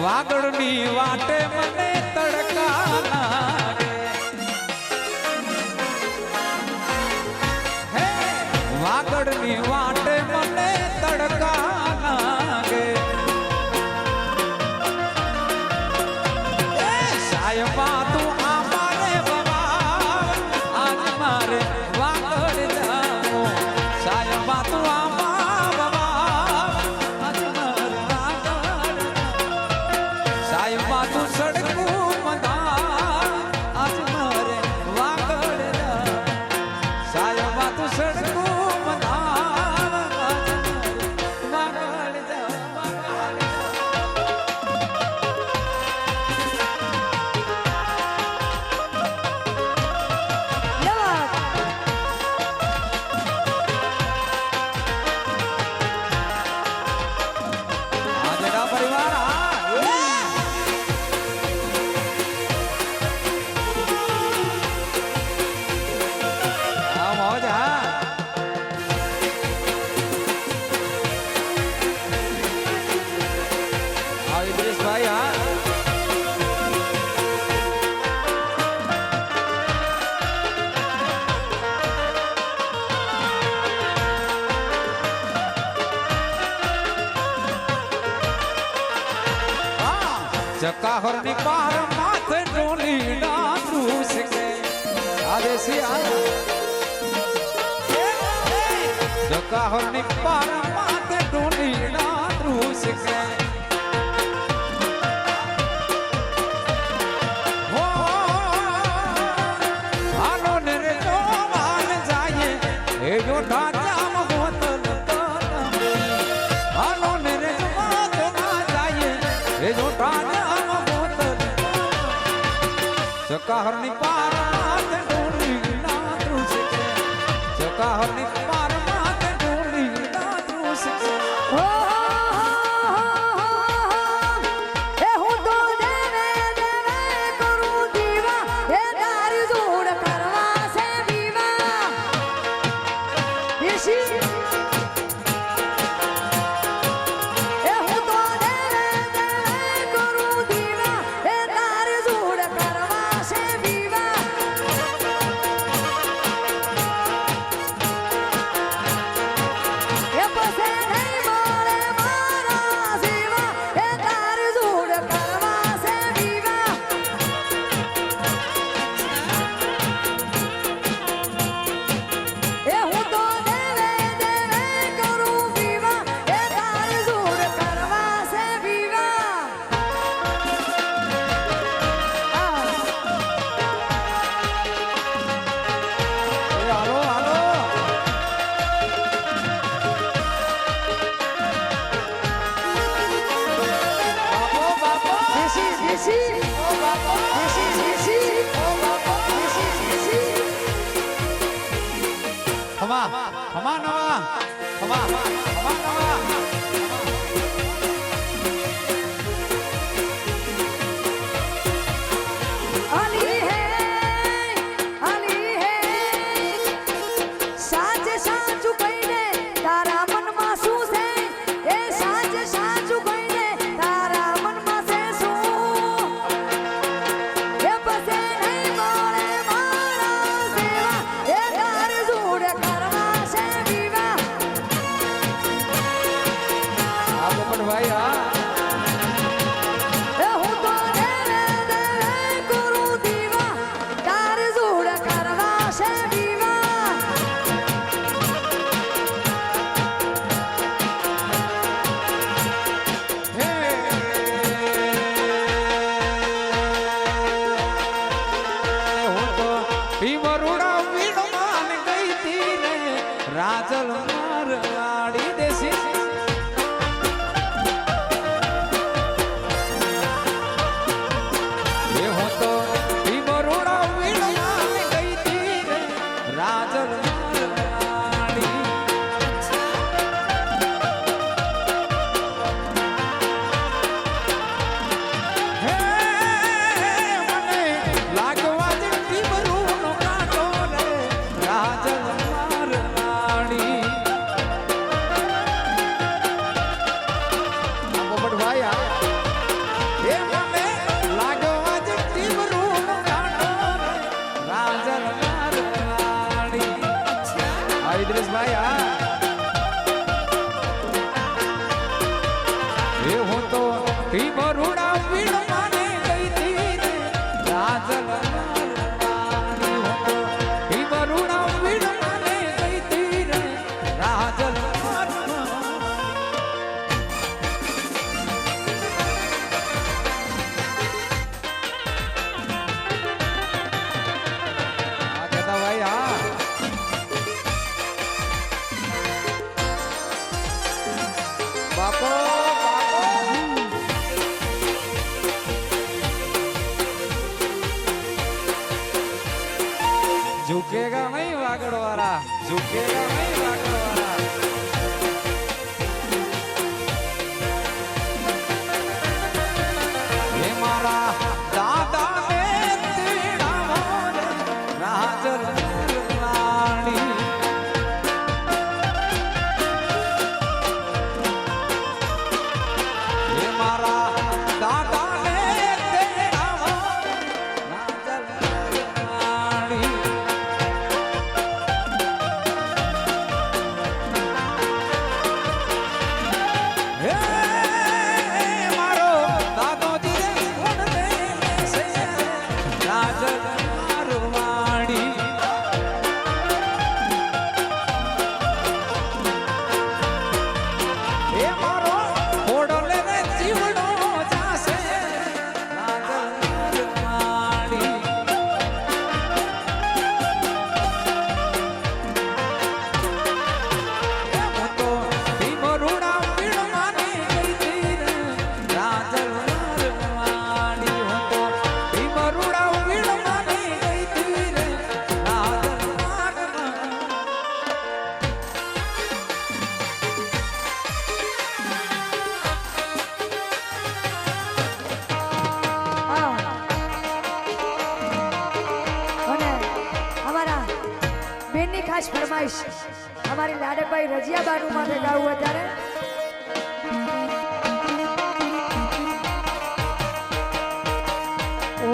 વાગડની વાટે મને તડકા લાગે હે વાગડની વાટે મને તડકા લાગે સાયબા તું અમારે બાબા આજ મારે વાગડ જાઓ સાયબા તું તું સડકું મધા આજ મારે વાગડ સાયબા તું સડકું મધા વાગડ આજડા પરિવાર ભાઈ હા ચકાહર ની પાર માથે ડોલી ડાંડું શકે આદેશી ચકાહર ની પાર માથે ડોલી ડાંડું શકે જો ઢાંચામ ગોતલ હાલો ને રે વાત ના જાય એ જો ઢાંચામ ગોતલ ચકાહરની પાર માથે ડોલી ના ત્રુસે ચકાહરની પાર માથે ડોલી ના ત્રુસે હમા નવા ભીમરુડા વીણવાને ગઈ તી રે રાજલ મારવાણી હો તો ભીમરુડા વીણવાને ગઈ તી રે રાજલ बापो झुकेगा नहीं वागड़ वाला झुकेगा नहीं वागड़ वाला ये मारा दादा ने तेरा मोर राजल रानी मारा दादा ने तेरा राजल रानी हे मारो दादो जी रे कोण दे से राजल मारवाड़ी हे मारो ओडले रे जीवड़ो जासे राजल मारवाड़ी હું તો ભીમરુડા વીણવાને ગઈ તી રે રાજલ મારવાડી હું તો ભીમરુડા વીણવાને ગઈ તી રે રાજલ મારવાડી અને અમારા બેનની ખાસ ફરમાઈશ અમારી લાડકભાઈ રજિયાબાનું માટે ગાવું અત્યારે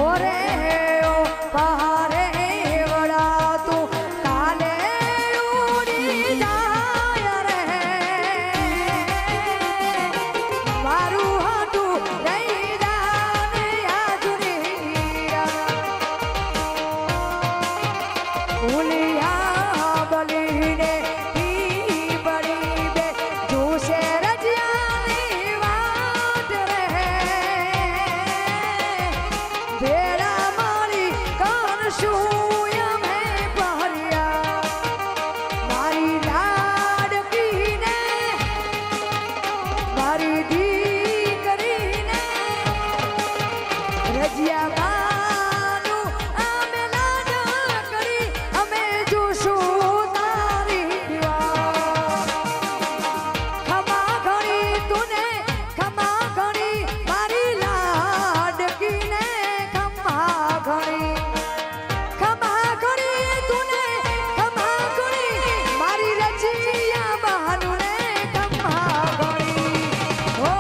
ઓરે ઓ પહારે વડા તું કાલે ઉડી જાય રે મારું હાટું રહી જાને આજુરિયા ઉલિયા બલીને ઈ બળી બે જોશે રજિયાની વાત રે ભેડા મારી કરશું અમે પહરિયા મારી લાડકીને મારી દીકરીને રજિયાબાનું અમે લાડ કરી અમે જોશું તારી વાત ખમા ઘણી તુને ખમા ઘણી મારી લાડકીને ખમા ઘણી તુને ખમા ઘણી મારી રજિયાબાનું ને ખમા ઘણી ઓ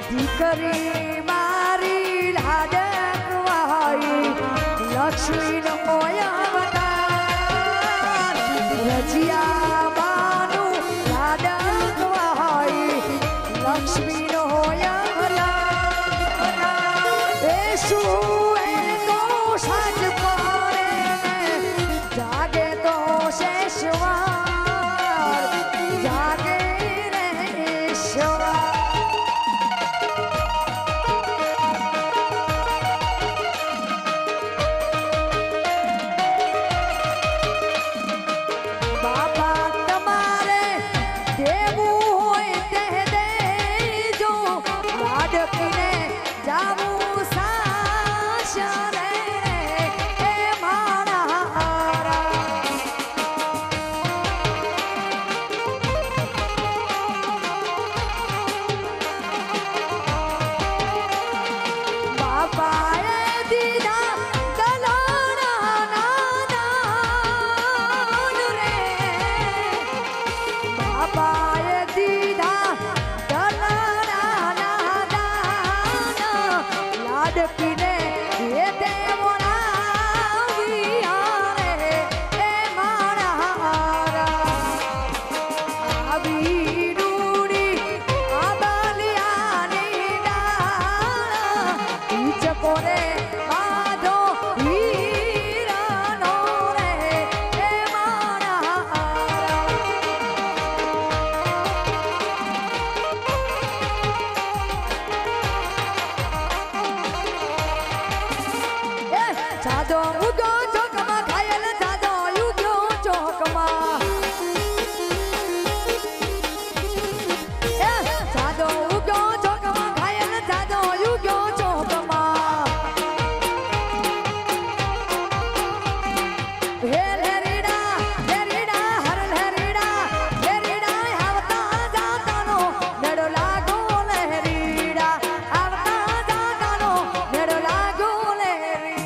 દીકરી મારી લાડકવાઈ લક્ષ્મીનો અવતાર રજિયાબાનું લાડકવાઈ લક્ષ્મીનો અવતાર એ શું એ તો સાજ પડે જાગે તો શેષવાર જાગે રે ઈશ્વર બાપા તમારે દેવું હોય તે દેજો લાડકીને જાવું સાસરે એ મારા હારા બાપાએ દીધા દલાણા નાના રે બાપાએ દીધા દલાણા નાના લાડકીને એ તે મોરાવિયા રે એ મારા આવી ડૂડી આ બાલિયાની ડાળ ઈચકોને બાંધો હીરાનો રે એ મારા જાદો ઉગો ચોકમાં ખાયલ જાદો ઉગ્યો ચોકમાં જાદો ઉગો ચોકમાં ખાયલ જાદો ઉગ્યો ચોકમાં હે લેરીડા હર લેરીડા આવતા જાતાનો મેળો લાગો લેરીડા આવતા જાતાનો મેળો લાગો લેરી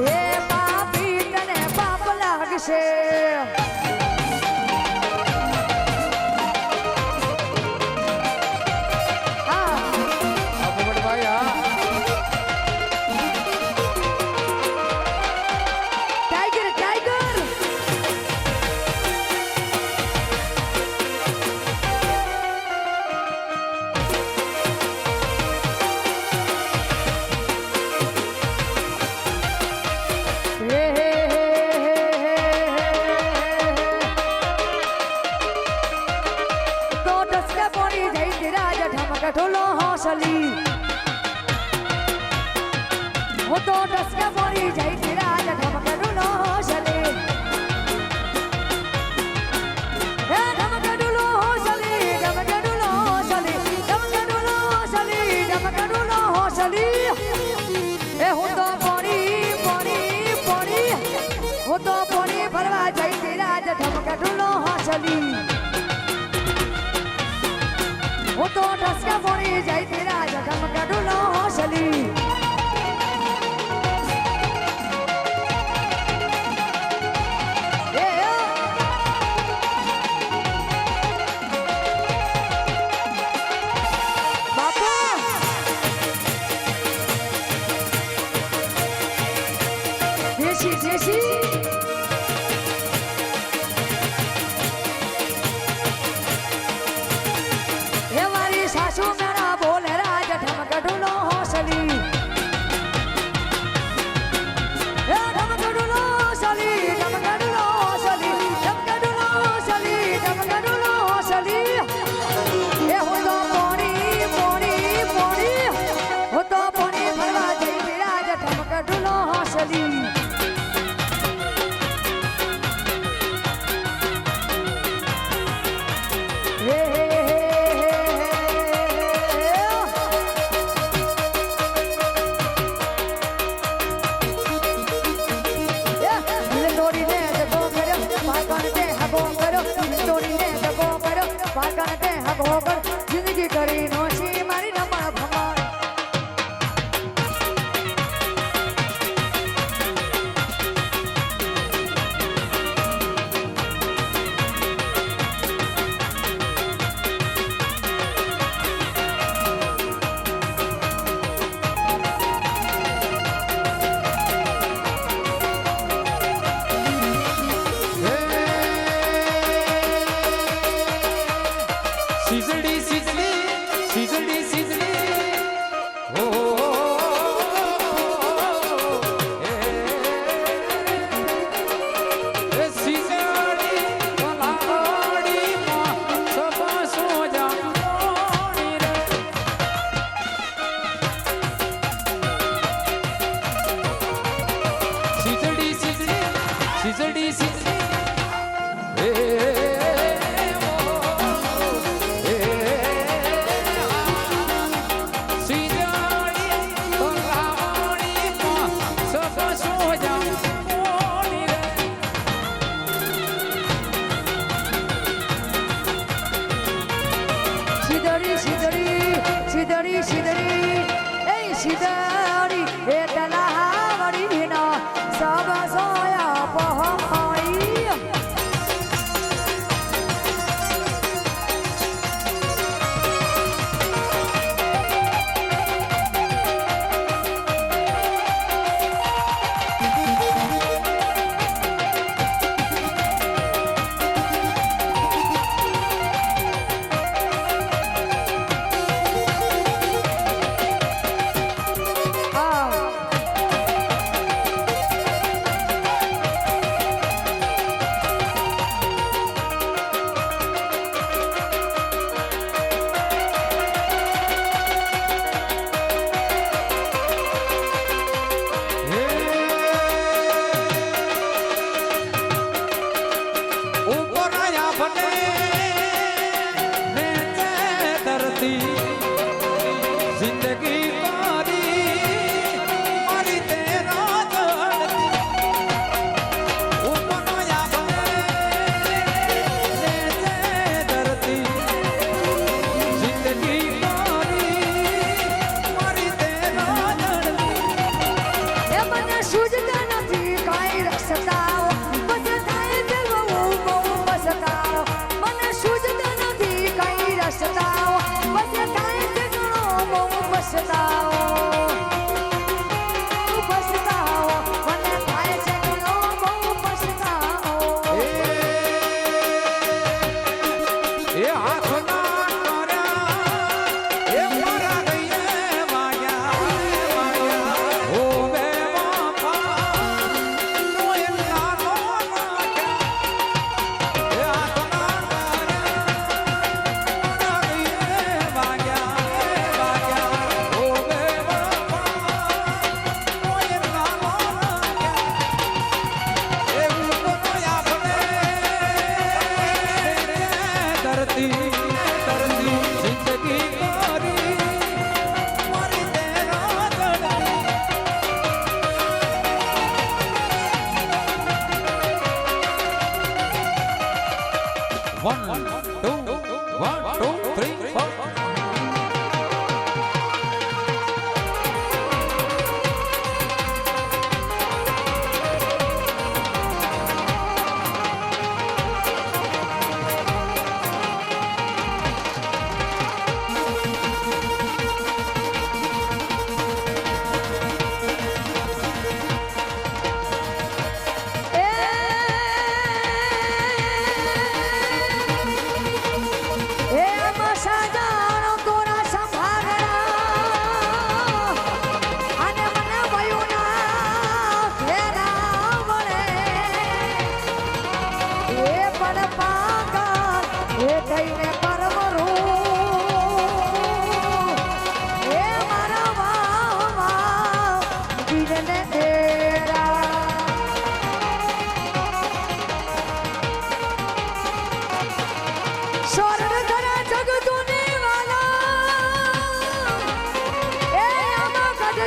એ પાપી તને પાપ લાગશે પોપટભાઈ હા ટાઈગર ટાઈગર તો ડસકા પોણી જઈ રાજ ઠમક ઢોલો હોસલી હું તો ડસકા પોણી જઈ રાજ ઠમક ઢોલો હોસલી હે ઠમક ઢોલો હોસલી ઠમક ઢોલો હોસલી ઠમક ઢોલો હોસલી ઠમક ઢોલો હોસલી એ હું તો પોણી હું તો પોણી ભરવા જઈ રાજ ઠમક ઢોલો હોસલી હું તો ડસકા પોણી જઈ રાજ ઠમક ઢોલો હોસલી સાસુ મેરા બોલે રાજ ઠમક ઢોલો હોસલી હે ઠમક ઢોલો હોસલી ઠમક ઢોલો હોસલી ઠમક ઢોલો હોસલી ઠમક ઢોલો હોસલી એ હું તો પોણી હું તો પોણી ભરવા જઈ રાજ ઠમક ઢોલો હોસલી જિંદગી કરી નોશી મારી રમણ ભમણ સિઝડી સિઝડી ઓ એ સિઝડી કલાડી માં સબ સોજા મોણી રે સિઝડી શીતળી એ તલાવડીનો સબ સોયા પહોંઈ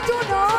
જુનો